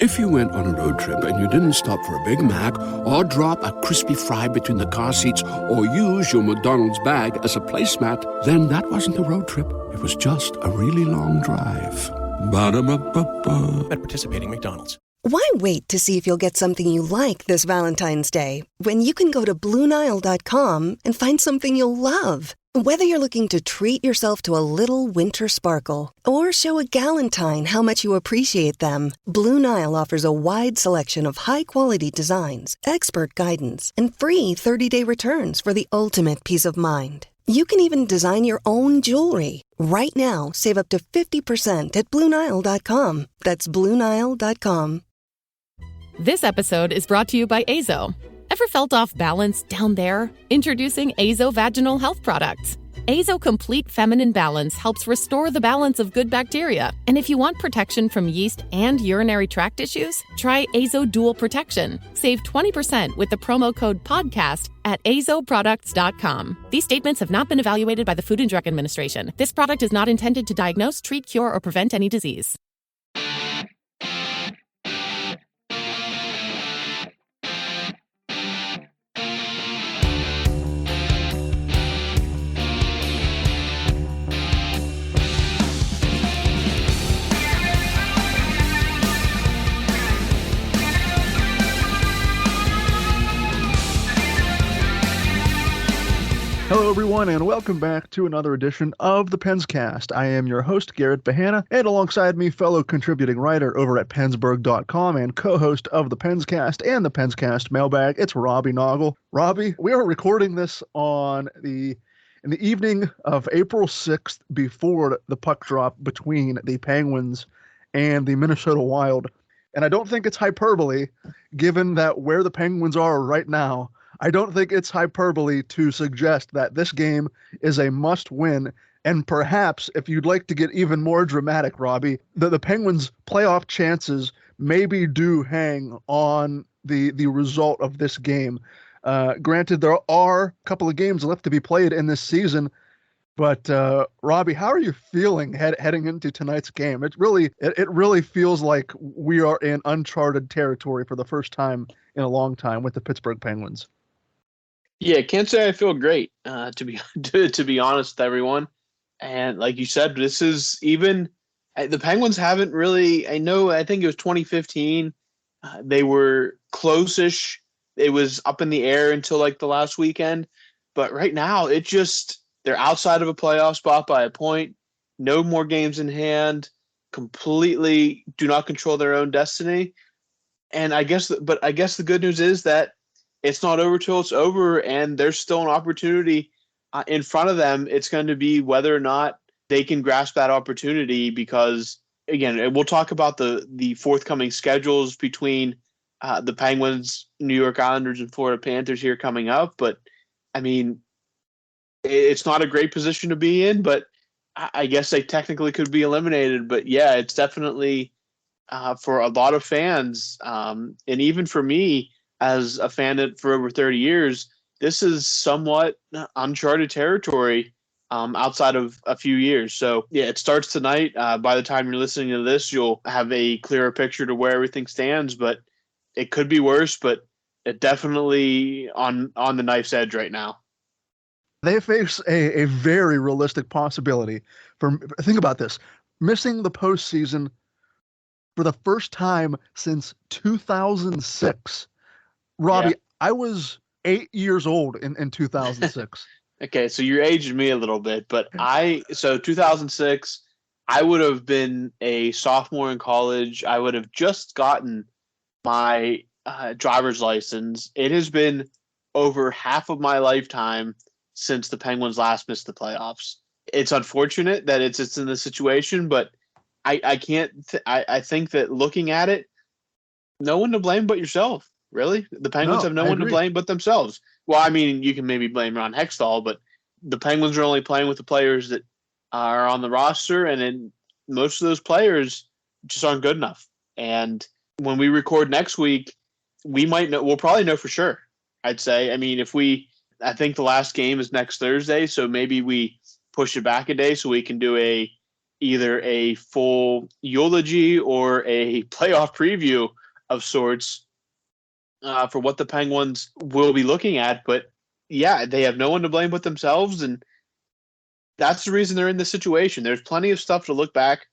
If you went on a road trip and you didn't stop for a Big Mac or drop a crispy fry between the car seats or use your McDonald's bag as a placemat, then that wasn't a road trip. It was just a really long drive. Ba-da-ba-ba-ba. At participating McDonald's. Why wait to see if you'll get something you like this Valentine's Day when you can go to BlueNile.com and find something you'll love? Whether you're looking to treat yourself to a little winter sparkle or show a galentine how much you appreciate them, Blue Nile offers a wide selection of high-quality designs, expert guidance, and free 30-day returns for the ultimate peace of mind. You can even design your own jewelry. Right now, save up to 50% at BlueNile.com. That's BlueNile.com. This episode is brought to you by Azo. Ever felt off balance down there? Introducing Azo Vaginal Health Products. Azo Complete Feminine Balance helps restore the balance of good bacteria. And if you want protection from yeast and urinary tract issues, try Azo Dual Protection. Save 20% with the promo code PODCAST at azoproducts.com. These statements have not been evaluated by the Food and Drug Administration. This product is not intended to diagnose, treat, cure, or prevent any disease. Hello, everyone, and welcome back to another edition of the Penscast. I am your host, Garrett Bahana, and alongside me, fellow contributing writer over at Pensburg.com and co-host of the Penscast and the Penscast Mailbag, it's Robbie Noggle. Robbie, we are recording this in the evening of April 6th before the puck drop between the Penguins and the Minnesota Wild. And I don't think it's hyperbole, given that where the Penguins are right now. I don't think it's hyperbole to suggest that this game is a must-win, and perhaps, if you'd like to get even more dramatic, Robbie, the Penguins' playoff chances maybe do hang on the result of this game. Granted, there are a couple of games left to be played in this season, but Robbie, how are you feeling heading into tonight's game? It really feels like we are in uncharted territory for the first time in a long time with the Pittsburgh Penguins. Yeah, can't say I feel great, to be honest with everyone. And like you said, this is even the Penguins haven't really. I think it was 2015. They were close-ish. It was up in the air until like the last weekend. But right now, they're outside of a playoff spot by a point. No more games in hand. Completely do not control their own destiny. And I guess the good news is that it's not over till it's over, and there's still an opportunity in front of them. It's going to be whether or not they can grasp that opportunity because, again, we'll talk about the forthcoming schedules between the Penguins, New York Islanders, and Florida Panthers here coming up. But, I mean, it's not a great position to be in, but I guess they technically could be eliminated. But, yeah, it's definitely for a lot of fans, and even for me, as a fan for over 30 years, this is somewhat uncharted territory outside of a few years. So, yeah, it starts tonight. By the time you're listening to this, you'll have a clearer picture to where everything stands. But it could be worse, but it definitely on the knife's edge right now. They face a very realistic possibility. Think about this. Missing the postseason for the first time since 2006. Robbie, yeah. I was 8 years old in 2006. Okay, so you're aging me a little bit, but 2006, I would have been a sophomore in college. I would have just gotten my driver's license. It has been over half of my lifetime since the Penguins last missed the playoffs. It's unfortunate that it's in this situation, but I can't. I think that looking at it, no one to blame but yourself. Really? The Penguins have no one to blame but themselves. Well, I mean, you can maybe blame Ron Hextall, but the Penguins are only playing with the players that are on the roster, and then most of those players just aren't good enough. And when we record next week, we'll probably know for sure, I'd say. I mean, I think the last game is next Thursday, so maybe we push it back a day so we can do a either a full eulogy or a playoff preview of sorts for what the Penguins will be looking at. But yeah, they have no one to blame but themselves, and that's the reason they're in this situation. There's plenty of stuff to look back.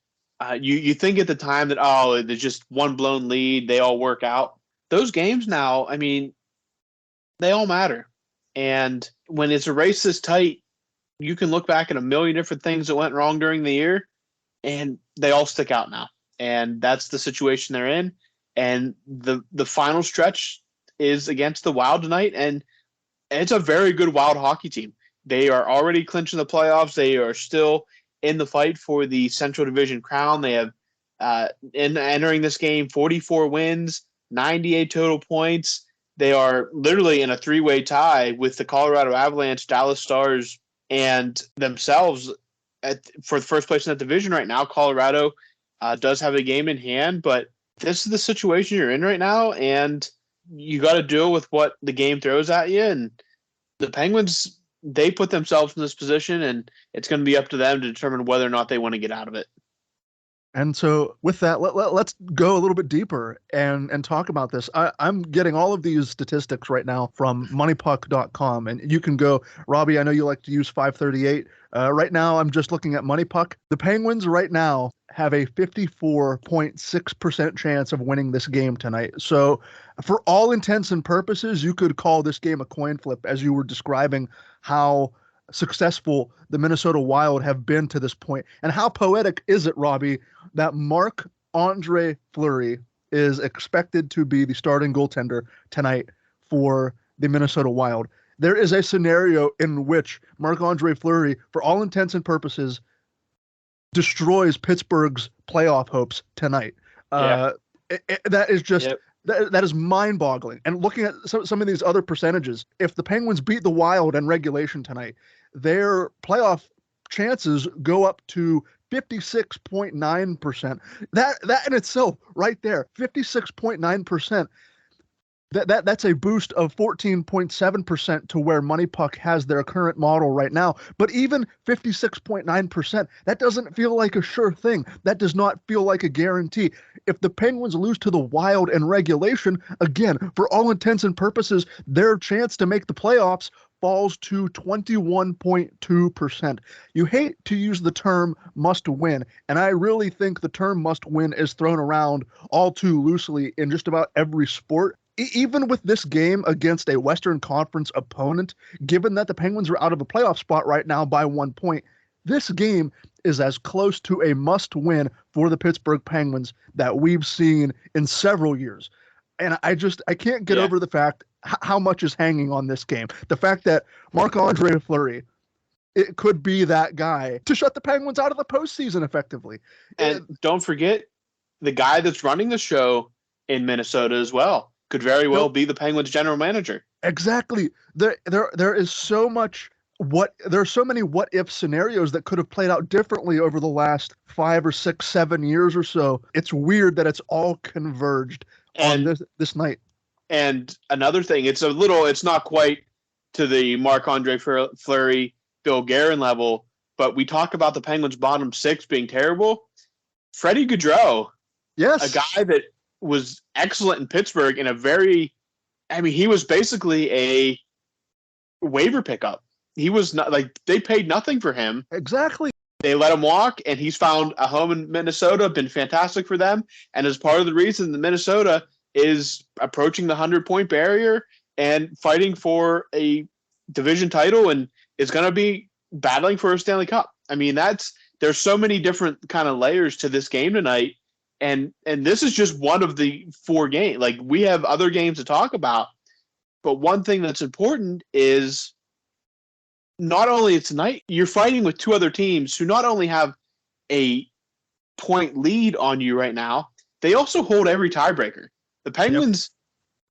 You think at the time that, oh, there's just one blown lead, they all work out. Those games now, I mean, they all matter. And when it's a race this tight, you can look back at a million different things that went wrong during the year, and they all stick out now. And that's the situation they're in. And the final stretch is against the Wild tonight, and it's a very good Wild hockey team. They are already clinching the playoffs. They are still in the fight for the Central Division crown. They have, entering this game, 44 wins, 98 total points. They are literally in a three-way tie with the Colorado Avalanche, Dallas Stars, and themselves for the first place in that division right now. Colorado does have a game in hand, but this is the situation you're in right now, and you got to deal with what the game throws at you. And the Penguins, they put themselves in this position, and it's going to be up to them to determine whether or not they want to get out of it. And so with that, let's go a little bit deeper and talk about this. I'm getting all of these statistics right now from moneypuck.com, and you can go, Robbie, I know you like to use 538. Right now, I'm just looking at MoneyPuck. The Penguins right now have a 54.6% chance of winning this game tonight. So for all intents and purposes, you could call this game a coin flip, as you were describing how successful the Minnesota Wild have been to this point. And how poetic is it, Robbie, that Marc-Andre Fleury is expected to be the starting goaltender tonight for the Minnesota Wild? There is a scenario in which Marc-Andre Fleury, for all intents and purposes, destroys Pittsburgh's playoff hopes tonight. That is just... Yep. That is mind-boggling. And looking at some of these other percentages, if the Penguins beat the Wild in regulation tonight, their playoff chances go up to 56.9%. That in itself, right there, 56.9%. That's a boost of 14.7% to where MoneyPuck has their current model right now. But even 56.9%, that doesn't feel like a sure thing. That does not feel like a guarantee. If the Penguins lose to the Wild in regulation, again, for all intents and purposes, their chance to make the playoffs falls to 21.2%. You hate to use the term must win, and I really think the term must win is thrown around all too loosely in just about every sport. Even with this game against a Western Conference opponent, given that the Penguins are out of a playoff spot right now by 1 point, this game is as close to a must-win for the Pittsburgh Penguins that we've seen in several years. And I can't get over the fact how much is hanging on this game. The fact that Marc-Andre Fleury, it could be that guy to shut the Penguins out of the postseason effectively. And don't forget, the guy that's running the show in Minnesota as well could very well be the Penguins general manager. Exactly. There is so much there are so many what if scenarios that could have played out differently over the last 5 or 6, 7 years or so. It's weird that it's all converged on this night. And another thing, it's not quite to the Marc-Andre Fleury, Bill Guerin level, but we talk about the Penguins' bottom six being terrible. Freddie Gaudreau, yes, a guy that was excellent in Pittsburgh he was basically a waiver pickup. He was not they paid nothing for him. Exactly. They let him walk, and he's found a home in Minnesota, been fantastic for them. And as part of the reason that Minnesota is approaching the 100-point barrier and fighting for a division title and is going to be battling for a Stanley Cup. I mean, there's so many different kind of layers to this game tonight. And this is just one of the 4 games. We have other games to talk about, but one thing that's important is not only tonight, you're fighting with 2 other teams who not only have a point lead on you right now, they also hold every tiebreaker. The Penguins,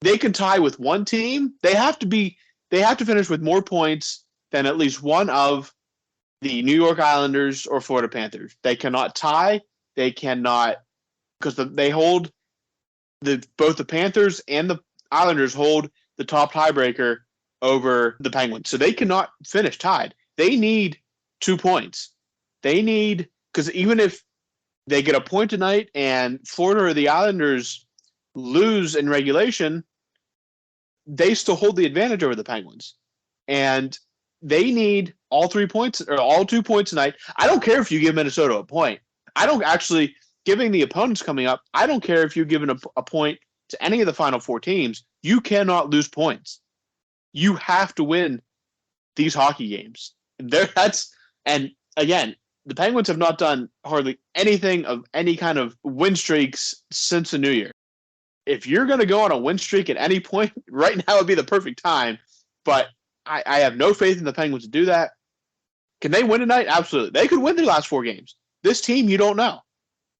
They can tie with one team. They have to finish with more points than at least one of the New York Islanders or Florida Panthers. They cannot tie. They cannot. Because they hold both the Panthers and the Islanders hold the top tiebreaker over the Penguins. So they cannot finish tied. They need 2 points. They need, because even if they get a point tonight and Florida or the Islanders lose in regulation, they still hold the advantage over the Penguins. And they need all 3 points or all 2 points tonight. I don't care if you give Minnesota a point. I don't actually, giving the opponents coming up, I don't care if you're giving a point to any of the final 4 teams. You cannot lose points. You have to win these hockey games. And again, the Penguins have not done hardly anything of any kind of win streaks since the new year. If you're going to go on a win streak at any point, right now would be the perfect time. But I have no faith in the Penguins to do that. Can they win tonight? Absolutely. They could win their last 4 games. This team, you don't know.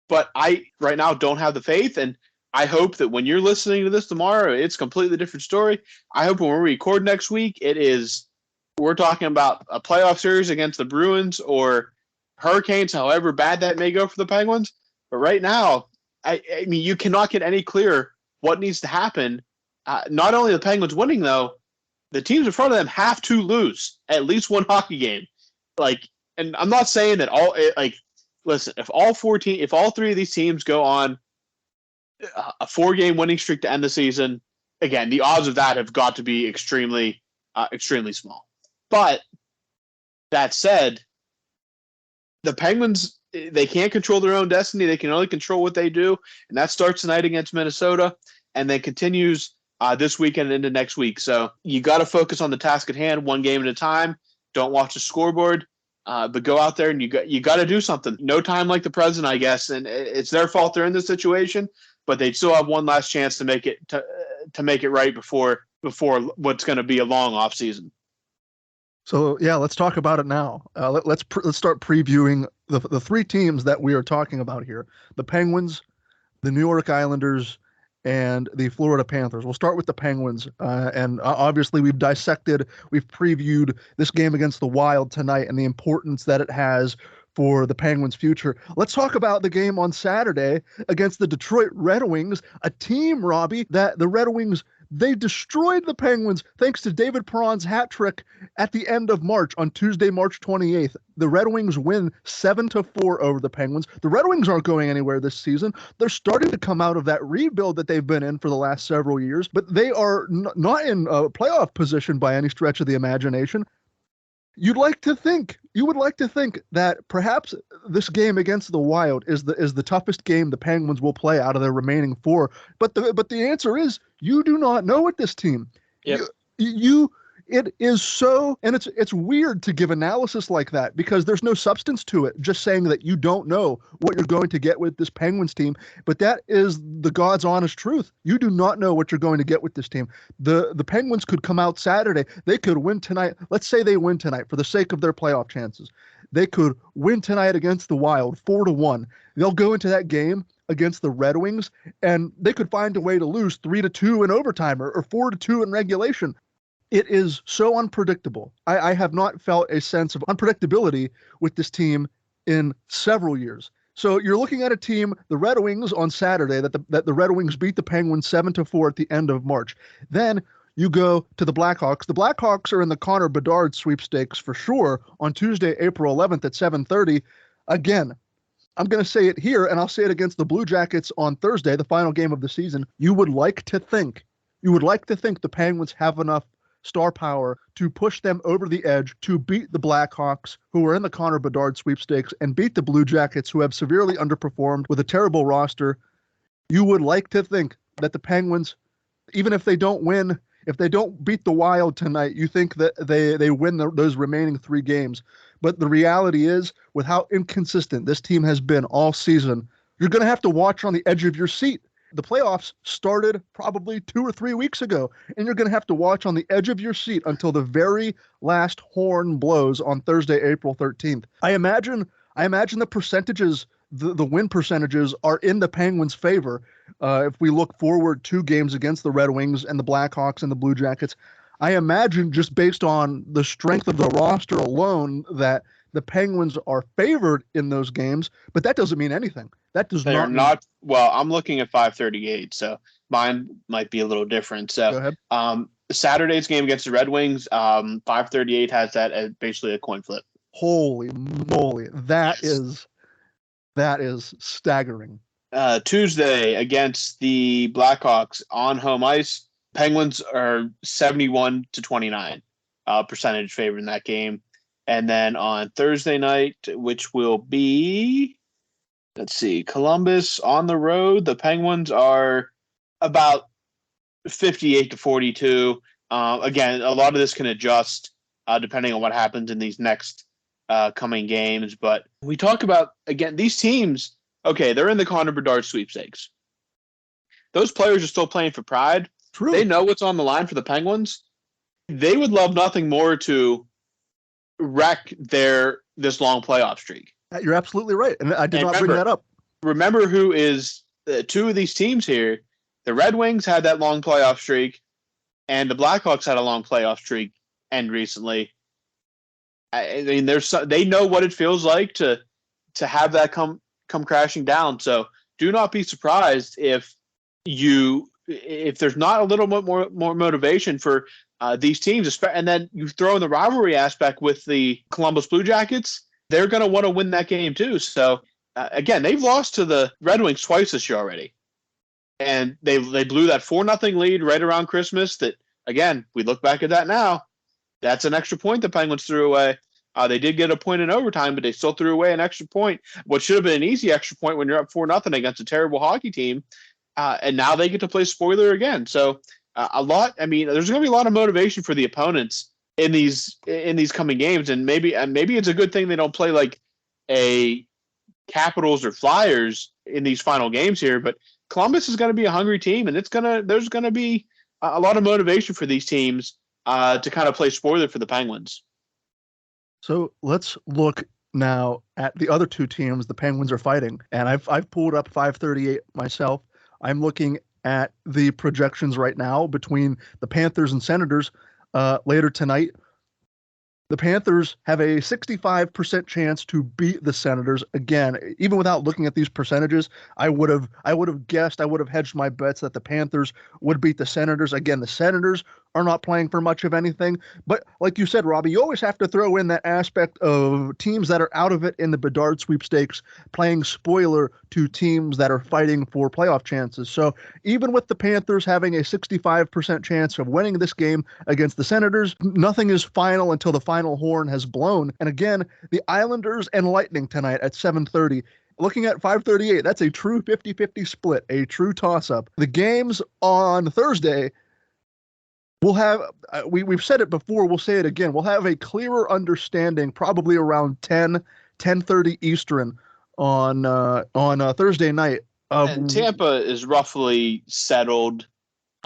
But I, right now, don't have the faith. And I hope that when you're listening to this tomorrow, it's a completely different story. I hope when we record next week, we're talking about a playoff series against the Bruins or Hurricanes, however bad that may go for the Penguins. But right now, I mean, you cannot get any clearer what needs to happen. Not only the Penguins winning, though, the teams in front of them have to lose at least one hockey game. And I'm not saying that listen, if all 3 of these teams go on a 4-game winning streak to end the season, again, the odds of that have got to be extremely, extremely small. But that said, the Penguins, they can't control their own destiny. They can only control what they do. And that starts tonight against Minnesota and then continues this weekend into next week. So you got to focus on the task at hand, 1 game at a time. Don't watch the scoreboard, but go out there and you got to do something. No time like the present, I guess. And it's their fault they're in this situation, but they still have one last chance to make it to make it right before what's going to be a long off season. So yeah, let's talk about it now. Let's start previewing the 3 teams that we are talking about here: the Penguins, the New York Islanders, and the Florida Panthers. We'll start with the Penguins, and obviously we've previewed this game against the Wild tonight and the importance that it has for the Penguins' future. Let's talk about the game on Saturday against the Detroit Red Wings, a team, Robbie, that the Red Wings, they destroyed the Penguins thanks to David Perron's hat trick at the end of March on Tuesday, March 28th. The Red Wings win 7-4 over the Penguins. The Red Wings aren't going anywhere this season. They're starting to come out of that rebuild that they've been in for the last several years, but they are not in a playoff position by any stretch of the imagination. You would like to think that perhaps this game against the Wild is the toughest game the Penguins will play out of their remaining 4. But the answer is you do not know with this team. Yep. It is so, and it's weird to give analysis like that because there's no substance to it. Just saying that you don't know what you're going to get with this Penguins team, but that is the God's honest truth. You do not know what you're going to get with this team. The Penguins could come out Saturday. They could win tonight. Let's say they win tonight for the sake of their playoff chances. They could win tonight against the Wild 4-1. They'll go into that game against the Red Wings, and they could find a way to lose 3-2 in overtime or 4-2 in regulation. It is so unpredictable. I have not felt a sense of unpredictability with this team in several years. So you're looking at a team, the Red Wings on Saturday, that the Red Wings beat the Penguins 7-4 at the end of March. Then you go to the Blackhawks. The Blackhawks are in the Connor Bedard sweepstakes for sure on Tuesday, April 11th at 7:30. Again, I'm going to say it here, and I'll say it against the Blue Jackets on Thursday, the final game of the season. You would like to think the Penguins have enough star power to push them over the edge to beat the Blackhawks, who are in the Connor Bedard sweepstakes, and beat the Blue Jackets, who have severely underperformed with a terrible roster. You would like to think that the Penguins, even if they don't win, if they don't beat the Wild tonight, you think that they win those remaining 3 games. But the reality is, with how inconsistent this team has been all season, you're going to have to watch on the edge of your seat. The playoffs started probably 2 or 3 weeks ago, and you're going to have to watch on the edge of your seat until the very last horn blows on Thursday, April 13th. I imagine the percentages, the win percentages are in the Penguins' favor. If we look forward 2 games against the Red Wings and the Blackhawks and the Blue Jackets, I imagine just based on the strength of the roster alone that the Penguins are favored in those games, but that doesn't mean anything. That does not. Well, I'm looking at 538, so mine might be a little different. So, go ahead. Saturday's game against the Red Wings, 538 has that as basically a coin flip. Holy moly, that is That is staggering. Tuesday against the Blackhawks on home ice. Penguins are 71-29 percentage favor in that game. And then on Thursday night, which will be, Columbus on the road. The Penguins are about 58-42. Again, a lot of this can adjust depending on what happens in these next coming games. But we talk about, again, these teams, okay, they're in the Connor Bedard sweepstakes. Those players are still playing for pride. True. They know what's on the line for the Penguins. They would love nothing more to wreck this long playoff streak. You're absolutely right. And I did not bring that up. Remember who is two of these teams here. The Red Wings had that long playoff streak, and the Blackhawks had a long playoff streak end recently. I mean, they know what it feels like to have that come crashing down. So do not be surprised if there's not a little bit more motivation for these teams, and then you throw in the rivalry aspect with the Columbus Blue Jackets, they're going to want to win that game too. So again, they've lost to the Red Wings twice this year already, and they blew that 4-0 lead right around Christmas. That, again, we look back at that now, that's an extra point the Penguins threw away. They did get a point in overtime, but they still threw away an extra point, what should have been an easy extra point when you're up 4-0 against a terrible hockey team. And now they get to play spoiler again. So there's going to be a lot of motivation for the opponents in these coming games. And maybe it's a good thing they don't play like a Capitals or Flyers in these final games here. But Columbus is going to be a hungry team, and there's going to be a lot of motivation for these teams to kind of play spoiler for the Penguins. So let's look now at the other two teams the Penguins are fighting. And I've pulled up 538 myself. I'm looking at the projections right now between the Panthers and Senators later tonight. The Panthers have a 65% chance to beat the Senators. Again, even without looking at these percentages, I would have hedged my bets that the Panthers would beat the Senators. Again, the Senators are not playing for much of anything. But like you said, Robbie, you always have to throw in that aspect of teams that are out of it in the Bedard sweepstakes playing spoiler to teams that are fighting for playoff chances. So even with the Panthers having a 65% chance of winning this game against the Senators, nothing is final until the final horn has blown. And again, the Islanders and Lightning tonight at 7:30. Looking at 538, that's a true 50-50 split, a true toss-up. The games on Thursday, we'll have, we've said it before, we'll say it again, we'll have a clearer understanding probably around 10:30 Eastern on Thursday night. And Tampa is roughly settled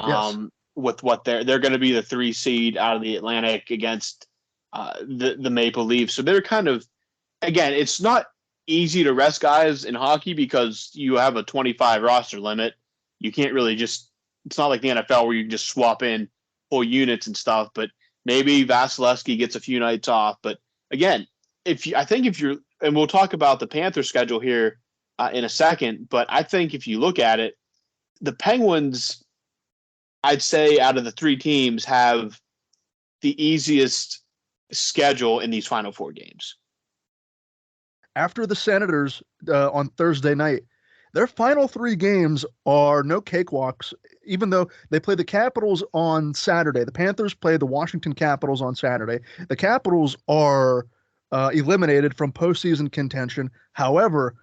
yes. with what they're going to be the 3 seed out of the Atlantic against the Maple Leafs. So they're kind of, again, it's not easy to rest guys in hockey because you have a 25 roster limit. You can't really it's not like the NFL where you can just swap in whole units and stuff, but maybe Vasilevsky gets a few nights off. But again, and we'll talk about the Panther schedule here in a second, but I think if you look at it, the Penguins, I'd say out of the 3 teams, have the easiest schedule in these final 4 games. After the Senators on Thursday night, their final 3 games are no cakewalks, even though they play the Capitals on Saturday. The Panthers play the Washington Capitals on Saturday. The Capitals are eliminated from postseason contention. However,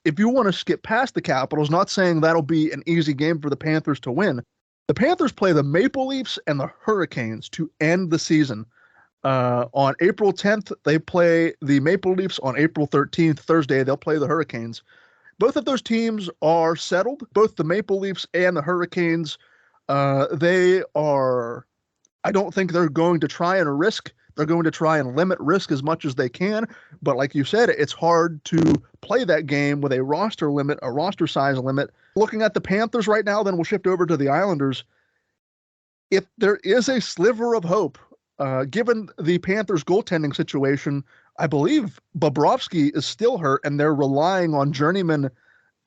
if you want to skip past the Capitals, not saying that'll be an easy game for the Panthers to win, the Panthers play the Maple Leafs and the Hurricanes to end the season. On April 10th, they play the Maple Leafs. On April 13th, Thursday, they'll play the Hurricanes. Both of those teams are settled. Both the Maple Leafs and the Hurricanes, I don't think they're going to try and risk. They're going to try and limit risk as much as they can. But like you said, it's hard to play that game with a roster limit, a roster size limit. Looking at the Panthers right now, then we'll shift over to the Islanders. If there is a sliver of hope, given the Panthers goaltending situation, I believe Bobrovsky is still hurt, and they're relying on journeyman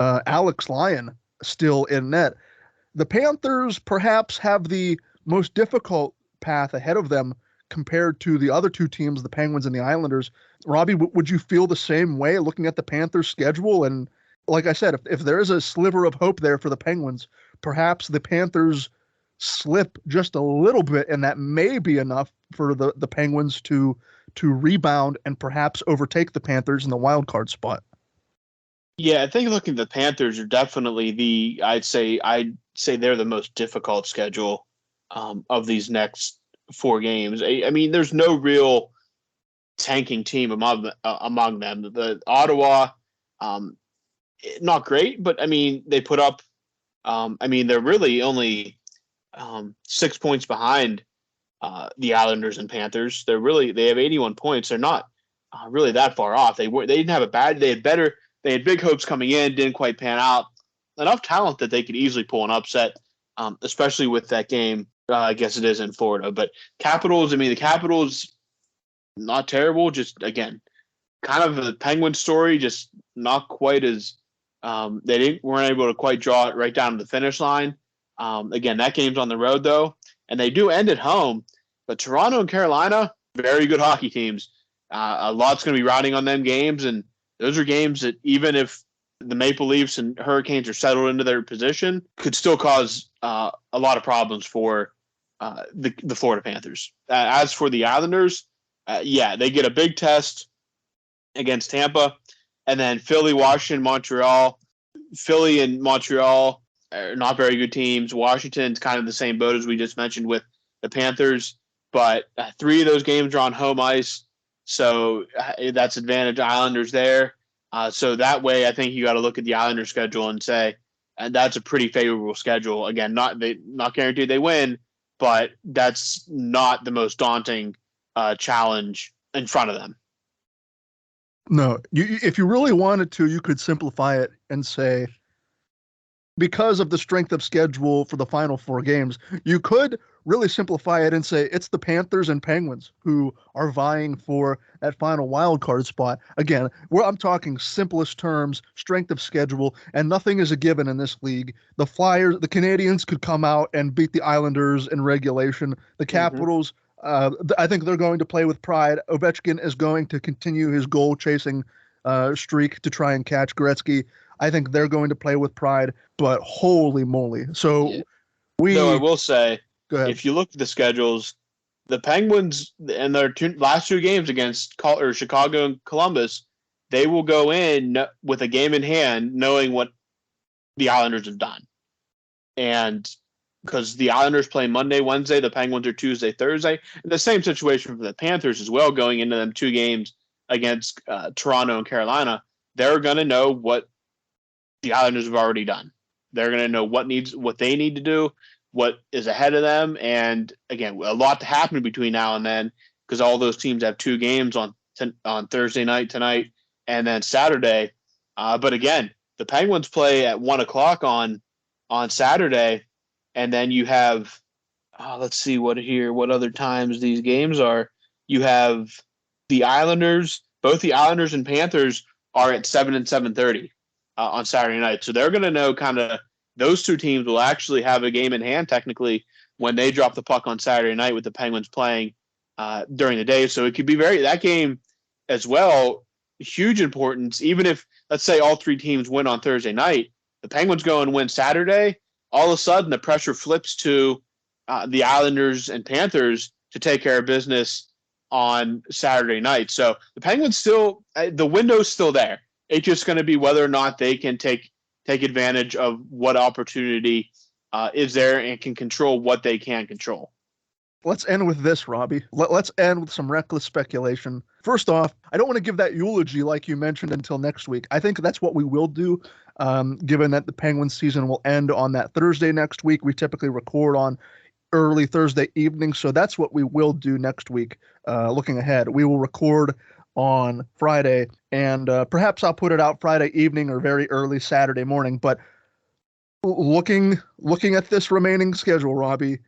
Alex Lyon still in net. The Panthers perhaps have the most difficult path ahead of them compared to the other two teams, the Penguins and the Islanders. Robbie, would you feel the same way looking at the Panthers' schedule? And like I said, if there is a sliver of hope there for the Penguins, perhaps the Panthers slip just a little bit, and that may be enough for the Penguins to rebound and perhaps overtake the Panthers in the wild card spot. Yeah, I think looking at the Panthers are definitely I'd say they're the most difficult schedule of these next 4 games. I mean, there's no real tanking team among them. The Ottawa, not great, but I mean, they put up. They're really only 6 points behind the Islanders and Panthers. They have 81 points. They're not really that far off. They didn't have a bad. They had big hopes coming in, didn't quite pan out. Enough talent that they could easily pull an upset, especially with that game. I guess it is in Florida, but Capitals. I mean, the Capitals, not terrible. Just again, kind of a Penguin story. Just not quite as weren't able to quite draw it right down to the finish line. Again, that game's on the road though, and they do end at home. But Toronto and Carolina, very good hockey teams. A lot's going to be riding on them games, and those are games that even if the Maple Leafs and Hurricanes are settled into their position, could still cause a lot of problems for the Florida Panthers. As for the Islanders, they get a big test against Tampa, and then Philly, Washington, Montreal. Philly and Montreal are not very good teams. Washington's kind of the same boat as we just mentioned with the Panthers, but 3 of those games are on home ice. So that's advantage Islanders there. So that way, I think you got to look at the Islanders schedule and say, and that's a pretty favorable schedule. Again, not guaranteed they win, but that's not the most daunting challenge in front of them. No, if you really wanted to, you could simplify it and say, because of the strength of schedule for the final 4 games, you could really simplify it and say it's the Panthers and Penguins who are vying for that final wild card spot. Again, I'm talking simplest terms, strength of schedule, and nothing is a given in this league. The Flyers, the Canadians could come out and beat the Islanders in regulation. The Capitals, I think they're going to play with pride. Ovechkin is going to continue his goal-chasing streak to try and catch Gretzky. I think they're going to play with pride, but holy moly. So I will say, if you look at the schedules, the Penguins in their last 2 games against Chicago and Columbus, they will go in with a game in hand knowing what the Islanders have done. And because the Islanders play Monday, Wednesday, the Penguins are Tuesday, Thursday. And the same situation for the Panthers as well, going into them 2 games against Toronto and Carolina. They're going to know what the Islanders have already done. They're going to know what they need to do, what is ahead of them. And again, a lot to happen between now and then, because all those teams have 2 games on Thursday night tonight and then Saturday. But again, the Penguins play at 1:00 on Saturday. And then you have, let's see what other times these games are. You have the Islanders, both the Islanders and Panthers are at 7 and 7:30 on Saturday night. So they're going to know kind of those 2 teams will actually have a game in hand technically when they drop the puck on Saturday night with the Penguins playing during the day. So it could be that game as well, huge importance. Even if, let's say, all 3 teams win on Thursday night, the Penguins go and win Saturday, all of a sudden the pressure flips to the Islanders and Panthers to take care of business on Saturday night. So the Penguins still, the window's still there. It's just going to be whether or not they can take advantage of what opportunity is there and can control what they can control. Let's end with this, Robbie. Let's end with some reckless speculation. First off, I don't want to give that eulogy like you mentioned until next week. I think that's what we will do, given that the Penguins season will end on that Thursday next week. We typically record on early Thursday evening, so that's what we will do next week. Looking ahead, we will record on Friday, and perhaps I'll put it out Friday evening or very early Saturday morning. But looking at this remaining schedule, Robbie,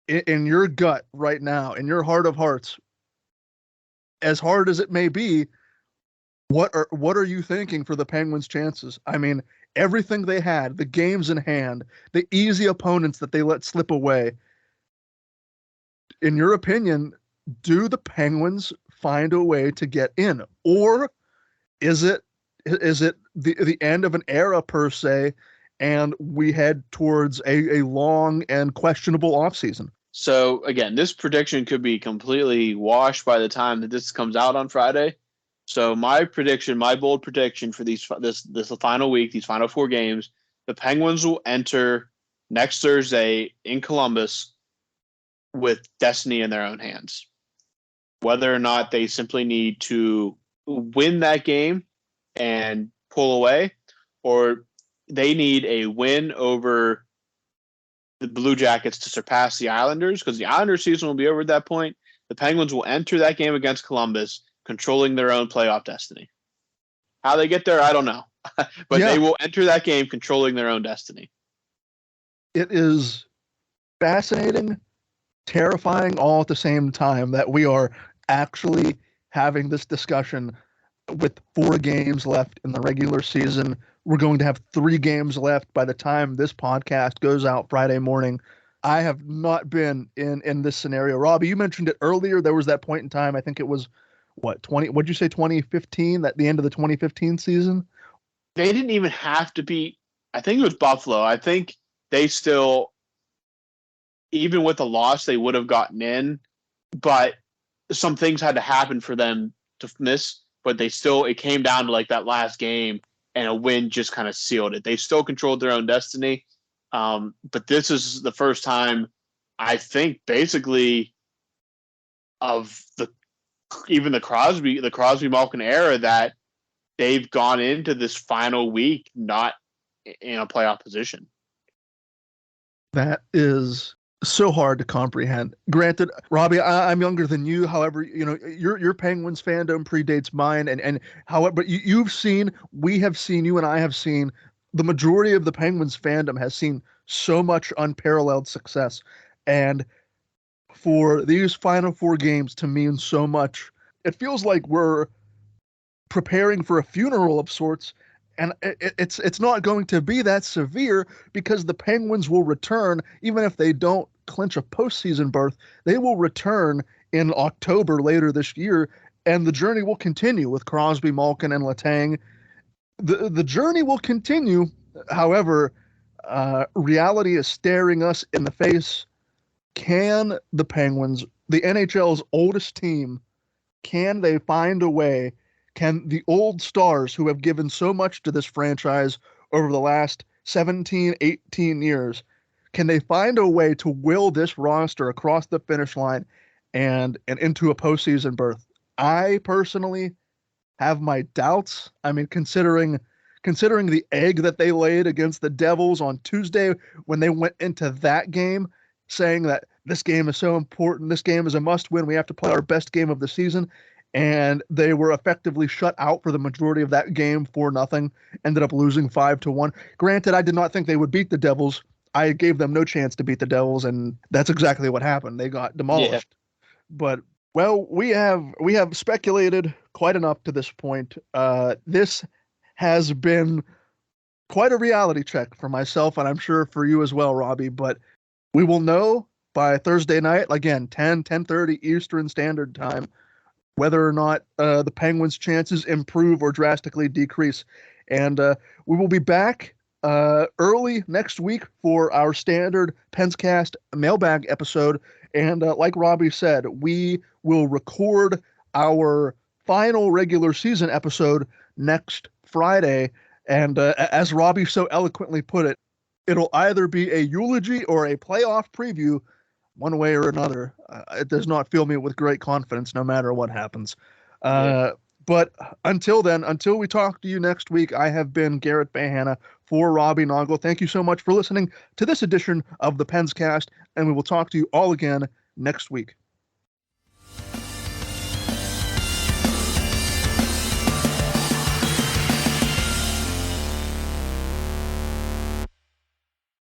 in your gut right now, in your heart of hearts, as hard as it may be, what are you thinking for the Penguins' chances? I mean, everything they had, the games in hand, the easy opponents that they let slip away. in your opinion, do the Penguins find a way to get in, or is it the end of an era per se, and we head towards a long and questionable offseason? So again, this prediction could be completely washed by the time that this comes out on Friday. So my bold prediction for this final week, these final 4 games, the Penguins will enter next Thursday in Columbus with destiny in their own hands. Whether or not they simply need to win that game and pull away, or they need a win over the Blue Jackets to surpass the Islanders, because the Islanders season will be over at that point. The Penguins will enter that game against Columbus controlling their own playoff destiny. How they get there, I don't know. But They will enter that game controlling their own destiny. It is fascinating, terrifying all at the same time that we are actually having this discussion with 4 games left in the regular season. We're going to have 3 games left by the time this podcast goes out Friday morning. I have not been in this scenario. Robbie, you mentioned it earlier. There was that point in time, I think it was, what'd you say, 2015, at the end of the 2015 season? They didn't even have to beat, I think it was Buffalo. I think they still, even with the loss, they would have gotten in, but some things had to happen for them to miss, but it came down to like that last game, and a win just kind of sealed it. They still controlled their own destiny. But this is the first time, I think, basically, of the Crosby Malkin era that they've gone into this final week not in a playoff position. That is so hard to comprehend. Granted, Robbie, I'm younger than you. However, your Penguins fandom predates mine, and however, but you and I have seen, the majority of the Penguins fandom has seen so much unparalleled success, and for these final 4 games to mean so much, it feels like we're preparing for a funeral of sorts. And it's not going to be that severe, because the Penguins will return, even if they don't clinch a postseason berth. They will return in October later this year, and the journey will continue with Crosby, Malkin, and Letang. The journey will continue. However, reality is staring us in the face. Can the Penguins, the NHL's oldest team, can they find a way? Can the old stars who have given so much to this franchise over the last 17, 18 years, can they find a way to will this roster across the finish line and into a postseason berth? I personally have my doubts. I mean, considering the egg that they laid against the Devils on Tuesday, when they went into that game saying that this game is so important, this game is a must-win, we have to play our best game of the season, and they were effectively shut out for the majority of that game 4-0, ended up losing 5-1. Granted, I did not think they would beat the Devils. I gave them no chance to beat the Devils, and that's exactly what happened. They got demolished. Yeah. But, well, we have speculated quite enough to this point. This has been quite a reality check for myself, and I'm sure for you as well, Robbie. But we will know by Thursday night, again, 10:30 Eastern Standard Time, whether or not the Penguins' chances improve or drastically decrease. And we will be back early next week for our standard Penscast mailbag episode. And like Robbie said, we will record our final regular season episode next Friday. And as Robbie so eloquently put it, it'll either be a eulogy or a playoff preview, one way or another. It does not fill me with great confidence, no matter what happens. But until then, until we talk to you next week, I have been Garrett Bahana for Robbie Noggle. Thank you so much for listening to this edition of the Penscast, and we will talk to you all again next week.